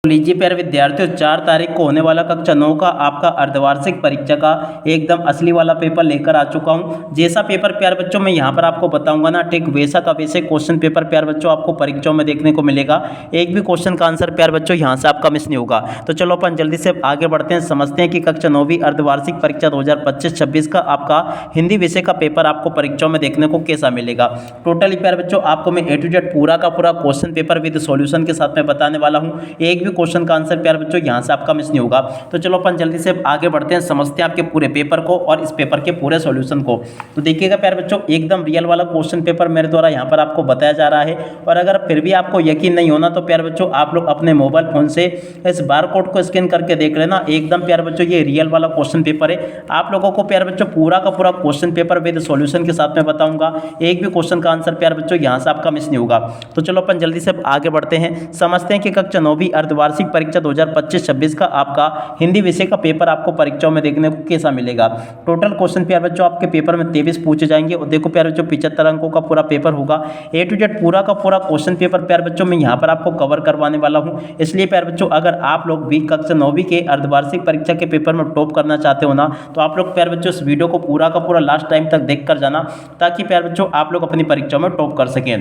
लीजिए प्यारे विद्यार्थियों, 4 तारीख को होने वाला कक्षा 9 का आपका अर्धवार्षिक परीक्षा का एकदम असली वाला पेपर लेकर आ चुका हूं। जैसा पेपर प्यारे बच्चों मैं यहां पर आपको बताऊंगा ना, ठीक वैसा का वैसे क्वेश्चन पेपर प्यारे बच्चों आपको परीक्षाओं में देखने को मिलेगा। एक भी क्वेश्चन का आंसर प्यारे बच्चों यहां से आपका मिस नहीं होगा। तो चलो अपन जल्दी से आगे बढ़ते हैं, समझते हैं कि कक्षा 9वीं अर्धवार्षिक परीक्षा 2025-26 का आपका हिंदी विषय का पेपर आपको परीक्षाओं में देखने को कैसा मिलेगा। टोटली प्यारे बच्चों आपको मैं A to Z पूरा का पूरा क्वेश्चन पेपर विद सॉल्यूशन के साथ में बताने वाला हूं। एक भी क्वेश्चन का आंसर प्यारे बच्चों यहां से आपका मिस नहीं होगा। तो चलो अपन जल्दी से आगे बढ़ते हैं, समझते हैं आपके पूरे पेपर को और इस पेपर के पूरे सॉल्यूशन को। तो देखिएगा प्यारे बच्चों, एकदम रियल वाला क्वेश्चन पेपर मेरे द्वारा यहां पर आपको बताया जा रहा है। और अगर फिर भी आपको यकीन नहीं होना तो प्यारे बच्चों आप लोग अपने मोबाइल फोन से इस बार कोड को स्कैन करके देख लेना। एकदम प्यारे बच्चों ये रियल वाला क्वेश्चन पेपर है। आप लोगों को प्यारे बच्चों पूरा का पूरा क्वेश्चन पेपर विद सॉल्यूशन के साथ में बताऊंगा। एक भी क्वेश्चन का आंसर प्यारे बच्चों यहां से आपका मिस नहीं होगा। तो चलो अपन जल्दी से आगे बढ़ते हैं, समझते हैं कि कक्षा 9वीं अर्धवार्षिक परीक्षा 2025-26 का आपका हिंदी विषय का पेपर आपको परीक्षाओं में देखने को कैसा मिलेगा। टोटल क्वेश्चन प्यारे बच्चों आपके पेपर में 23 पूछे जाएंगे और देखो प्यारे बच्चों 75 अंकों का पूरा पेपर होगा। A to Z पूरा का पूरा क्वेश्चन पेपर प्यारे बच्चों मैं यहाँ पर आपको कवर करवाने वाला हूँ। इसलिए प्यारे बच्चों अगर आप लोग भी कक्षा 9वीं के अर्धवार्षिक परीक्षा के पेपर में टॉप करना चाहते हो ना, तो आप लोग प्यारे बच्चों इस वीडियो को पूरा का पूरा लास्ट टाइम तक देख कर जाना, ताकि प्यारे बच्चों आप लोग अपनी परीक्षा में टॉप कर सकें।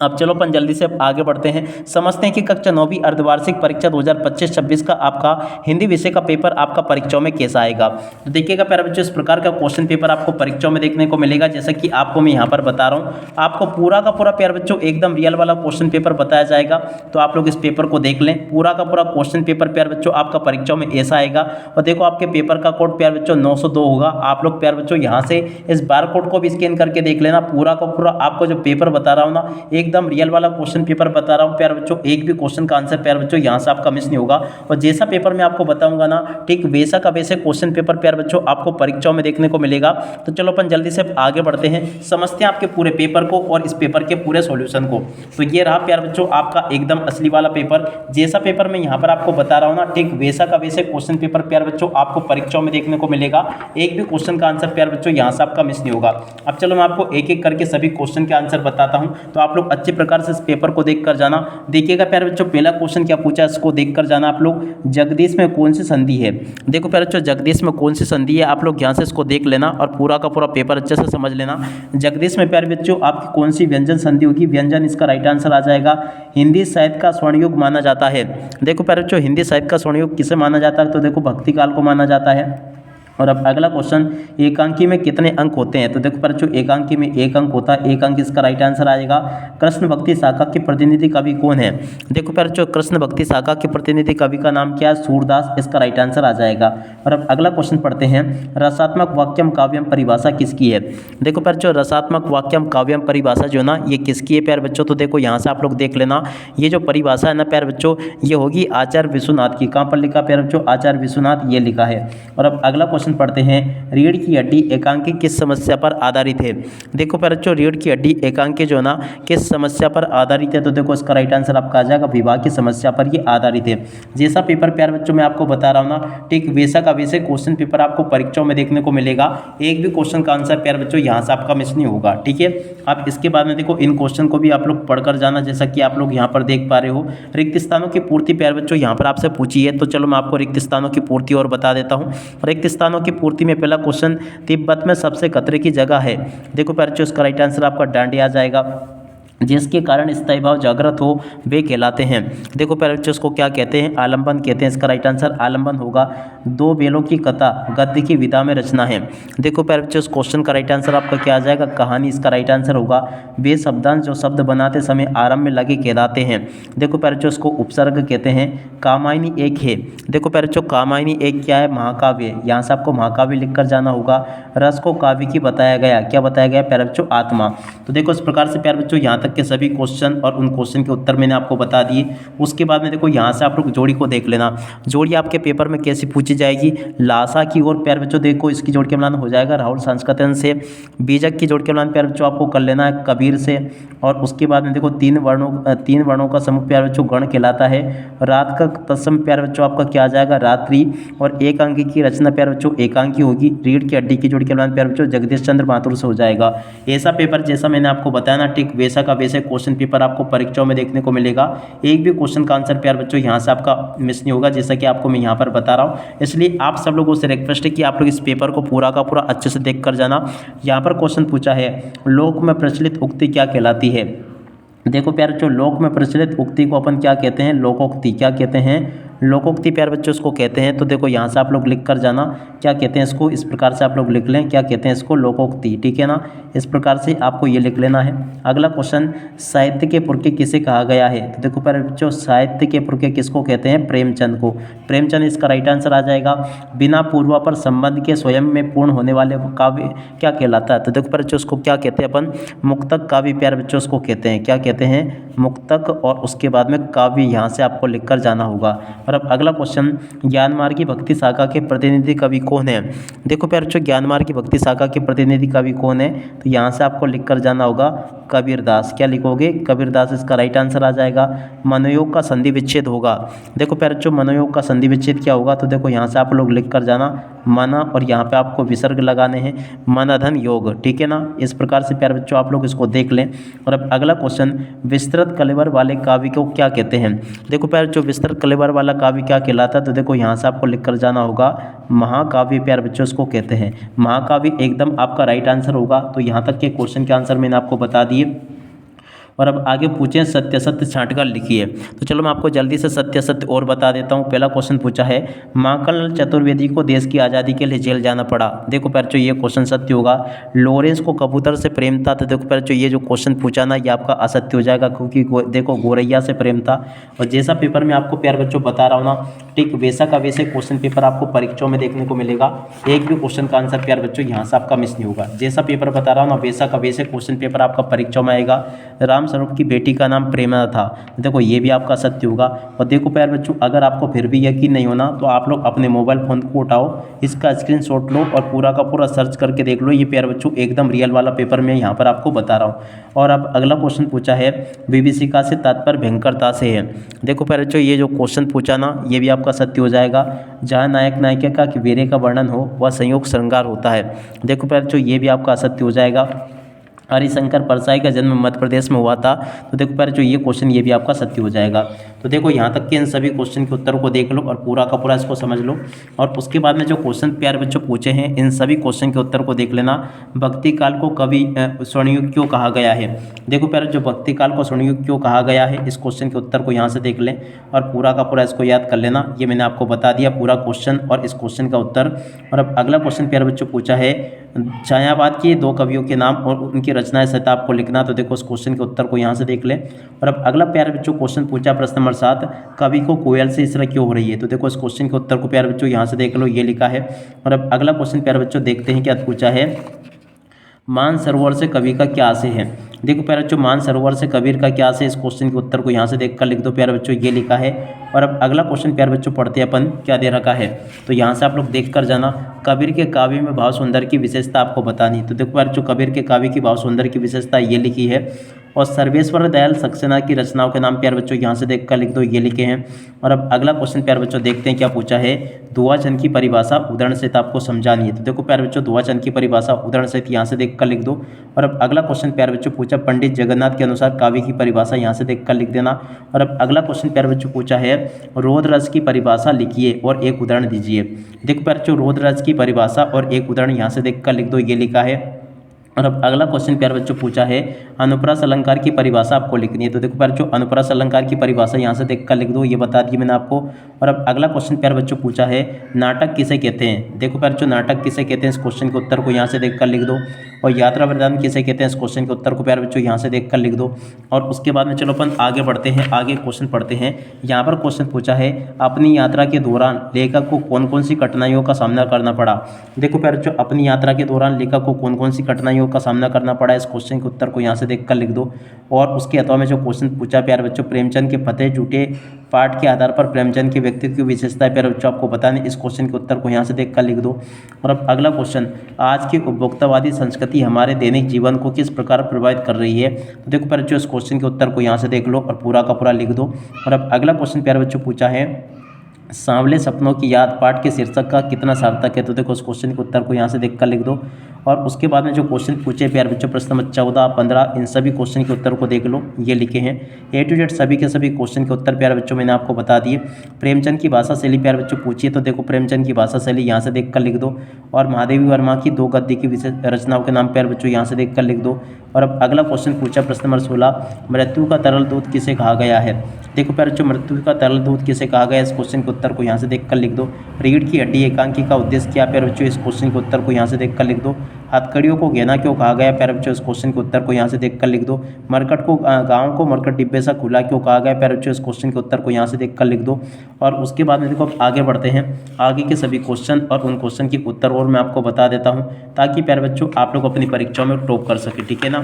अब चलो अपन जल्दी से आगे बढ़ते हैं, समझते हैं कि कक्षा 9वीं अर्धवार्षिक परीक्षा 2025-26 का आपका हिंदी विषय का पेपर आपका परीक्षाओं में कैसा आएगा। तो देखिएगा प्यारे बच्चों, इस प्रकार का क्वेश्चन पेपर आपको परीक्षाओं में देखने को मिलेगा। जैसा कि आपको मैं यहाँ पर बता रहा हूँ, आपको पूरा का पूरा प्यारे बच्चों एकदम रियल वाला क्वेश्चन पेपर बताया जाएगा। तो आप लोग इस पेपर को देख लें, पूरा का पूरा क्वेश्चन पेपर प्यारे बच्चों आपका परीक्षाओं में ऐसा आएगा। और देखो आपके पेपर का कोड प्यारे बच्चों 902 होगा। आप लोग प्यारे बच्चों यहाँ से इस बार कोड को भी स्कैन करके देख लेना। पूरा का पूरा आपको जो पेपर बता रहा हूँ ना, एकदम रियल वाला क्वेश्चन पेपर बता रहा हूं प्यारे बच्चों। एक भी क्वेश्चन का आंसर प्यारे बच्चों यहां से आपका मिस नहीं होगा। और जैसा पेपर मैं आपको बताऊंगा ना, ठीक वैसा का वैसे क्वेश्चन पेपर प्यारे बच्चों आपको परीक्षाओं में देखने को मिलेगा। तो चलो अपन जल्दी से आगे बढ़ते हैं, समझते हैं आपके पूरे पेपर को और इस पेपर के पूरे सॉल्यूशन को। तो ये रहा प्यारे बच्चों आपका एकदम असली वाला पेपर। जैसा पेपर मैं यहाँ पर आपको बता रहा हूँ ना, ठीक वैसा का वैसे क्वेश्चन पेपर प्यारे बच्चों आपको परीक्षाओं में देखने को मिलेगा। एक भी क्वेश्चन का आंसर प्यारे बच्चों यहाँ से आपका मिस नहीं होगा। अब चलो मैं आपको एक एक करके सभी क्वेश्चन के आंसर बताता हूँ, तो आप लोग अच्छे प्रकार से इस पेपर को देख कर जाना। देखिएगा प्यारे बच्चों, पहला क्वेश्चन क्या पूछा है इसको देख कर जाना आप लोग। जगदीश में कौन सी संधि है। देखो प्यारे बच्चों, जगदीश में कौन सी संधि है, आप लोग यहाँ से इसको देख लेना और पूरा का पूरा पेपर अच्छे से समझ लेना। जगदीश में प्यारे बच्चों आपकी कौन सी व्यंजन संधि होगी। व्यंजन इसका राइट आंसर आ जाएगा। हिंदी साहित्य का स्वर्णयुग माना जाता है। देखो प्यारे बच्चों, हिंदी साहित्य का स्वर्णयुग किसे माना जाता है, तो देखो भक्ति काल को माना जाता है। और अब अगला क्वेश्चन, एकांकी में कितने अंक होते हैं। तो देखो बच्चों, एकांकी में एक अंक होता है। एक अंक इसका राइट आंसर आएगा। कृष्ण भक्ति शाखा के प्रतिनिधि कवि कौन है। देखो बच्चों, कृष्ण भक्ति शाखा के प्रतिनिधि कवि का नाम क्या है, सूरदास, इसका राइट आंसर आ जाएगा। और अब अगला क्वेश्चन पढ़ते हैं, रसात्मक वाक्यम काव्यम परिभाषा किसकी है। देखो बच्चों, रसात्मक वाक्यम काव्यम परिभाषा जो ना, ये किसकी है प्यारे बच्चों। तो देखो यहाँ से आप लोग देख लेना, ये जो परिभाषा है ना प्यारे बच्चों, ये होगी आचार्य विश्वनाथ की। कहाँ पर लिखा प्यारे बच्चों, आचार्य विश्वनाथ ये लिखा है। और अब अगला क्वेश्चन पढ़ते हैं, रीढ़ की हड्डी एकांकी किस समस्या पर आधारित है। देखो प्यारे बच्चों, रीढ़ की हड्डी एकांकी जो ना किस समस्या पर आधारित है। तो देखो इसका राइट आंसर आपका आ जाएगा, विवाह की समस्या पर ये आधारित है। जैसा पेपर प्यारे बच्चों मैं आपको बता रहा हूँ ना, ठीक वैसा का वैसे क्वेश्चन पेपर आपको परीक्षाओं में देखने को मिलेगा। एक भी क्वेश्चन का आंसर प्यारे बच्चों यहाँ से आपका मिस नहीं होगा, ठीक है। आप इसके बाद में देखो इन क्वेश्चन को भी आप लोग पढ़कर जाना, जैसा कि आप लोग यहाँ पर देख पा रहे हो। रिक्त स्थानों की पूर्ति प्यारे बच्चों यहाँ पर आपसे पूछी है। तो चलो मैं आपको रिक्त स्थानों की पूर्ति और बता देता हूँ। रिक्त स्थानों की पूर्ति में पहला क्वेश्चन, तिब्बत में सबसे खतरे की जगह है। देखो प्यारे बच्चों, इसका राइट आंसर आपका डांडिया आ जाएगा। जिसके कारण स्थायी भाव जागृत हो वे कहलाते हैं। देखो प्यारे बच्चों, इसको क्या कहते हैं, आलंबन कहते हैं। इसका राइट आंसर आलंबन होगा। दो बेलों की कथा गद्य की विधा में रचना है। देखो प्यारे बच्चों, इस क्वेश्चन का राइट आंसर आपका क्या आ जाएगा, कहानी, इसका राइट आंसर होगा। वे शब्दांश जो शब्द बनाते समय आरंभ में लगे कहलाते हैं। देखो प्यारे बच्चों, इसको उपसर्ग कहते हैं। कामायनी एक है। देखो प्यारे बच्चों, कामायनी एक क्या है, महाकाव्य। यहाँ से आपको महाकाव्य लिख कर जाना होगा। रस को काव्य की बताया गया, क्या बताया गया प्यारे बच्चों, आत्मा। तो देखो इस प्रकार से प्यारे बच्चों यहाँ के सभी क्वेश्चन और उन क्वेश्चन के उत्तर मैंने आपको बता दिए। उसके बाद में देखो यहाँ से आप लोग जोड़ी को देख लेना। जोड़ी आपके पेपर में कैसी पूछी जाएगी, लासा की ओर प्यारे बच्चों देखो इसकी जोड़ के मिलान हो जाएगा राहुल सांस्कृतन से। बीजक की जोड़ के मिलान प्यारे बच्चों आपको कर लेना है कबीर से। और उसके बाद में देखो तीन वर्णों का समूह प्यारे बच्चों गण कहलाता है। रात का तत्सम प्यारे बच्चों आपका क्या आ जाएगा, रात्रि। और एक अंक की रचना प्यारे बच्चों एकांकी होगी। रीढ़ की हड्डी की जोड़ के मिलान प्यारे बच्चों जगदीश चंद्र माथुर से हो जाएगा। ऐसा पेपर जैसा मैंने आपको बताया ना, ठीक वैसा का वैसे क्वेश्चन पेपर आपको परीक्षाओं में देखने को मिलेगा। एक भी क्वेश्चन का आंसर प्यारे बच्चों यहाँ से आपका मिस नहीं होगा, जैसा कि आपको मैं यहाँ पर बता रहा हूँ। इसलिए आप सब लोगों से रिक्वेस्ट है कि आप लोग इस पेपर को पूरा का पूरा अच्छे से देख कर जाना। यहाँ पर क्वेश्चन पूछा है, लोक में प्रचलित उक्ति क्या कहलाती है। देखो प्यारे बच्चों, लोक में प्रचलित उक्ति को अपन क्या कहते हैं, लोकोक्ति। क्या कहते हैं, लोकोक्ति प्यारे बच्चों इसको कहते हैं। तो देखो यहाँ से आप लोग लिख कर जाना क्या कहते हैं इसको, इस प्रकार से आप लोग लिख लें, क्या कहते हैं इसको, लोकोक्ति। ठीक है ना, इस प्रकार से आपको ये लिख लेना है। अगला क्वेश्चन, साहित्य के पुरखे किसे कहा गया है। तो देखो प्यारे बच्चों, साहित्य के पुरखे किसको कहते हैं, प्रेमचंद को। प्रेमचंद इसका राइट आंसर आ जाएगा। बिना पूर्वापर संबंध के स्वयं में पूर्ण होने वाले काव्य क्या कहलाता है। तो देखो प्यारे बच्चों, उसको क्या कहते हैं अपन, मुक्तक काव्य प्यारे बच्चों उसको कहते हैं। क्या कहते हैं, मुक्तक, और उसके बाद में काव्य यहाँ से आपको लिख कर जाना होगा। और अब अगला क्वेश्चन, ज्ञान मार्ग की भक्ति शाखा के प्रतिनिधि कवि कौन है। देखो प्यारे बच्चों, ज्ञान मार्ग की भक्ति शाखा के प्रतिनिधि कवि कौन है। तो यहाँ से आपको लिख कर जाना होगा कबीरदास। क्या लिखोगे, कबीरदास इसका राइट आंसर आ जाएगा। मनोयोग का संधि विच्छेद होगा। देखो प्यारे बच्चों, मनोयोग का संधि विच्छेद क्या होगा। तो देखो यहाँ से आप लोग लिख कर जाना मना, और यहाँ पे आपको विसर्ग लगाने हैं, मनधन योग। ठीक है ना, इस प्रकार से प्यारे बच्चों आप लोग इसको देख लें। और अब अगला क्वेश्चन, विस्तृत कलेवर वाले काव्य को क्या कहते हैं। देखो प्यारे बच्चों, विस्तृत कलेवर वाला काव्य क्या कहलाता है। तो देखो यहाँ से आपको लिख कर जाना होगा महाकाव्य प्यारे बच्चों इसको कहते हैं। महाकाव्य एकदम आपका राइट आंसर होगा। तो यहाँ तक के क्वेश्चन के आंसर मैंने आपको बता दिए। और अब आगे पूछें, सत्य सत्य छांट कर लिखिए। तो चलो मैं आपको जल्दी से सत्य सत्य और बता देता हूँ। पहला क्वेश्चन पूछा है, माखनलाल चतुर्वेदी को देश की आज़ादी के लिए जेल जाना पड़ा। देखो बच्चों, ये क्वेश्चन सत्य होगा। लॉरेंस को कबूतर से प्रेम था। तो देखो बच्चों, ये जो क्वेश्चन पूछा ना, ये आपका असत्य हो जाएगा, क्योंकि देखो गोरैया से प्रेम था। और जैसा पेपर में आपको प्यारे बच्चों बता रहा हूँ ना, ठीक वैसा का वैसे क्वेश्चन पेपर आपको परीक्षाओं में देखने को मिलेगा। एक भी क्वेश्चन का आंसर प्यारे बच्चों यहाँ से आपका मिस नहीं होगा। जैसा पेपर बता रहा हूँ ना, वैसा का वैसे क्वेश्चन पेपर आपका परीक्षाओं में आएगा। रामस्वरूप की बेटी का नाम प्रेमा था। देखो ये भी आपका सत्य होगा। और देखो प्यारे बच्चों, अगर आपको फिर भी यकीन नहीं होना, तो आप लोग अपने मोबाइल फ़ोन को उठाओ, इसका स्क्रीनशॉट लो और पूरा का पूरा सर्च करके देख लो। ये प्यारे बच्चों एकदम रियल वाला पेपर मैं यहाँ पर आपको बता रहा हूँ। और अब अगला क्वेश्चन पूछा है, विभीषिका से तात्पर्य भयंकरता से है। देखो प्यारे बच्चों, ये जो क्वेश्चन पूछा ना, ये भी आपका सत्य हो जाएगा। जहाँ नायक नायिका का वीर्य का वर्णन हो, वह संयोग श्रृंगार होता है। देखो प्यारे बच्चों, ये भी आपका असत्य हो जाएगा। हरिशंकर परसाई का जन्म मध्य प्रदेश में हुआ था। तो देखो प्यारे जो ये क्वेश्चन, ये भी आपका सत्य हो जाएगा। तो देखो यहाँ तक के इन सभी क्वेश्चन के उत्तर को देख लो और पूरा का पूरा इसको समझ लो। और उसके बाद में जो क्वेश्चन प्यारे बच्चों पूछे हैं, इन सभी क्वेश्चन के उत्तर को देख लेना। भक्ति काल को कवि स्वर्णयुग क्यों कहा गया है। देखो प्यारे, जो भक्ति काल को स्वर्णयुग क्यों कहा गया है, इस क्वेश्चन के उत्तर को यहाँ से देख लें और पूरा का पूरा इसको याद कर लेना। ये मैंने आपको बता दिया पूरा क्वेश्चन और इस क्वेश्चन का उत्तर। और अब अगला क्वेश्चन प्यारे बच्चों पूछा है, छायावाद के दो कवियों के नाम और उनकी रचनाएं सहित आपको लिखना। तो देखो उस क्वेश्चन के उत्तर को यहाँ से देख लें। और अब अगला प्यारे बच्चों क्वेश्चन पूछा प्रश्न नंबर 7, कवि को कोयल से इसरा क्यों हो रही है। तो देखो इस क्वेश्चन के उत्तर को प्यारे बच्चों यहाँ से देख लो, ये लिखा है। और अब अगला क्वेश्चन प्यारे बच्चों देखते हैं क्या पूछा है, मानसरोवर से कवि का क्या आशय है। देखो प्यारे बच्चों, मानसरोवर से कबीर का क्या आशय, इस क्वेश्चन के उत्तर को यहाँ से देखकर लिख दो प्यारे बच्चों, ये लिखा है। और अब अगला क्वेश्चन प्यारे बच्चों पढ़ते हैं अपन, क्या दे रखा है। तो यहाँ से आप लोग देख कर जाना, कबीर के काव्य में भाव सुंदर की विशेषता आपको बतानी। तो देखो प्यारे बच्चों, कबीर के काव्य की भाव सुंदर की विशेषता ये लिखी है। और सर्वेश्वर दयाल सक्सेना की रचनाओं के नाम प्यारे बच्चों यहाँ से देख कर लिख दो, ये लिखे हैं। और अब अगला क्वेश्चन प्यारे बच्चों देखते हैं क्या पूछा है, दुआचंद की परिभाषा उदाहरण सहित आपको समझानी है। तो देखो प्यारे बच्चों, दुआचंद की परिभाषा उदाहरण सहित यहाँ से देख कर लिख दो। और अब अगला क्वेश्चन प्यारे बच्चों पूछा, पंडित जगन्नाथ के अनुसार काव्य की परिभाषा यहाँ से देख कर लिख देना। और अब अगला क्वेश्चन प्यारे बच्चों पूछा है, रोद रस की परिभाषा लिखिए और एक उदाहरण दीजिए। देखो प्यारे बच्चों, रोद रस की परिभाषा और एक उदाहरण यहाँ से देख कर लिख दो, ये लिखा है। और अब अगला क्वेश्चन प्यारे बच्चों पूछा है, अनुप्रास अलंकार की परिभाषा आपको लिखनी है। तो देखो प्यारे बच्चों, अनुप्रास अलंकार की परिभाषा यहाँ से देखकर लिख दो, ये बता दी मैंने आपको। और अब अगला क्वेश्चन प्यारे बच्चों पूछा है, नाटक किसे कहते हैं। देखो प्यारे बच्चों, नाटक किसे कहते हैं, इस क्वेश्चन के उत्तर को यहाँ से देखकर लिख दो। और यात्रा वृतांत किसे कहते हैं, इस क्वेश्चन के उत्तर को प्यारे बच्चों यहाँ से देखकर लिख दो। और उसके बाद में चलो अपन आगे बढ़ते हैं, आगे क्वेश्चन पढ़ते हैं। यहाँ पर क्वेश्चन पूछा है, अपनी यात्रा के दौरान लेखक को कौन कौन सी कठिनाइयों का सामना करना पड़ा। देखो प्यारे बच्चों, अपनी यात्रा के दौरान लेखक को कौन कौन सी कठिनाइयों का सामना करना पड़ा, इस क्वेश्चन के उत्तर को यहाँ से देखकर लिख दो। और उसके अथवा में जो क्वेश्चन पूछा प्यारे बच्चों, प्रेमचंद के फतेह झूठे पाठ के आधार पर प्रेमचंद के व्यक्तित्व की विशेषताएं प्यारे बच्चों आपको बताने, इस क्वेश्चन के उत्तर को यहाँ से देखकर लिख दो। और अब अगला क्वेश्चन, आज की उपभोक्तावादी संस्कृति हमारे दैनिक जीवन को किस प्रकार प्रभावित कर रही है। तो देखो प्यारे बच्चों, इस क्वेश्चन के उत्तर को यहाँ से देख लो और पूरा का पूरा लिख दो। और अब अगला क्वेश्चन प्यारे बच्चों पूछा है, सांवले सपनों की याद पाठ के शीर्षक का कितना सार्थक है। तो देखो उस क्वेश्चन के उत्तर को यहाँ से देखकर लिख दो। और उसके बाद में जो क्वेश्चन पूछे प्यारे बच्चों प्रश्न नंबर 14, 15 इन सभी क्वेश्चन के उत्तर को देख लो, ये लिखे हैं A to Z सभी के सभी क्वेश्चन के उत्तर प्यारे बच्चों मैंने आपको बता दिए। प्रेमचंद की भाषा शैली प्यारे बच्चों पूछिए तो देखो प्रेमचंद की भाषा शैली यहाँ से देख कर लिख दो, और महादेवी वर्मा की 2 गद्य की विशेष रचनाओं के नाम प्यारे बच्चों यहाँ से देख कर लिख दो। और अब अगला क्वेश्चन पूछा प्रश्न नंबर 16, मृत्यु का तरल दूध किसे कहा गया है। देखो प्यारे बच्चों मृत्यु का तरल दूध किसे कहा गया है, इस क्वेश्चन के उत्तर को यहाँ से देख कर लिख दो। रीढ़ की हड्डी एकांकी का उद्देश्य क्या प्यारे बच्चों, इस क्वेश्चन के उत्तर को यहाँ से देख कर लिख दो। हथकड़ियों को घेना क्यों कहा गया प्यारे बच्चों, इस क्वेश्चन के उत्तर को यहाँ से देख कर लिख दो। मरकट को गाँव को मरकट डिब्बे सा खुला क्यों कहा गया प्यारे बच्चों, इस क्वेश्चन के उत्तर को यहाँ से देख कर लिख दो। और उसके बाद में देखो अब आगे बढ़ते हैं, आगे के सभी क्वेश्चन और उन क्वेश्चन के उत्तर और मैं आपको बता देता हूँ ताकि प्यारे बच्चों आप लोग अपनी परीक्षाओं में टॉप कर सके, ठीक है ना।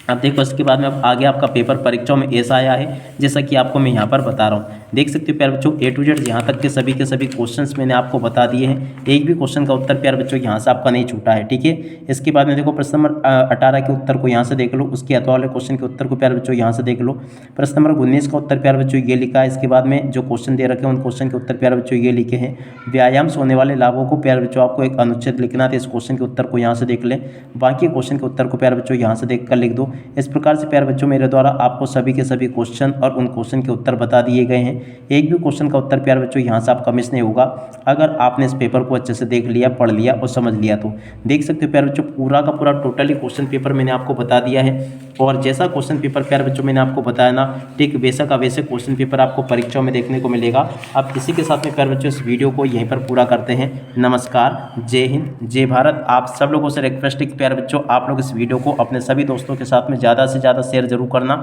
अब देखो इसके बाद में अब आगे आपका पेपर परीक्षाओं में ऐसा आया है जैसा कि आपको मैं यहाँ पर बता रहा हूँ। देख सकते हो प्यारे बच्चों A to Z यहाँ तक के सभी क्वेश्चंस मैंने आपको बता दिए हैं। एक भी क्वेश्चन का उत्तर प्यारे बच्चों यहाँ से आपका नहीं छूटा है, ठीक है। इसके बाद में देखो प्रश्न नंबर 18 के उत्तर को यहाँ से देख लो, उसके अथवा वाले क्वेश्चन के उत्तर को प्यारे बच्चों यहाँ से देख लो। प्रश्न नंबर 19 का उत्तर प्यारे बच्चों ये लिखा है। इसके बाद में जो क्वेश्चन दे रखे हैं उन क्वेश्चन के उत्तर प्यारे बच्चों ये लिखे हैं। व्यायाम से होने वाले लाभों को प्यारे बच्चों आपको एक अनुच्छेद लिखना था, इस क्वेश्चन के उत्तर को यहाँ से देख लें। बाकी क्वेश्चन के उत्तर को प्यारे बच्चों यहाँ से देख कर लिख दो। इस प्रकार से प्यारे बच्चों मेरे द्वारा आपको सभी के सभी क्वेश्चन और उन क्वेश्चन के उत्तर बता दिए गए हैं। एक भी क्वेश्चन का उत्तर प्यारे बच्चों यहाँ से आपका मिस नहीं होगा अगर आपने इस पेपर को अच्छे से देख लिया, पढ़ लिया और समझ लिया। तो देख सकते हो प्यारे बच्चों पूरा का पूरा टोटली क्वेश्चन पेपर मैंने आपको बता दिया है, और जैसा क्वेश्चन पेपर प्यारे बच्चों मैंने आपको बताया ना, ठीक वैसा का वैसे क्वेश्चन पेपर आपको परीक्षाओं में देखने को मिलेगा। अब इसी के साथ में प्यारे बच्चों इस वीडियो को यहीं पर पूरा करते हैं। नमस्कार, जय हिंद, जय भारत। आप सब लोगों से रिक्वेस्ट है प्यारे बच्चों आप लोग इस वीडियो को अपने सभी दोस्तों के साथ में ज़्यादा से ज़्यादा शेयर जरूर करना।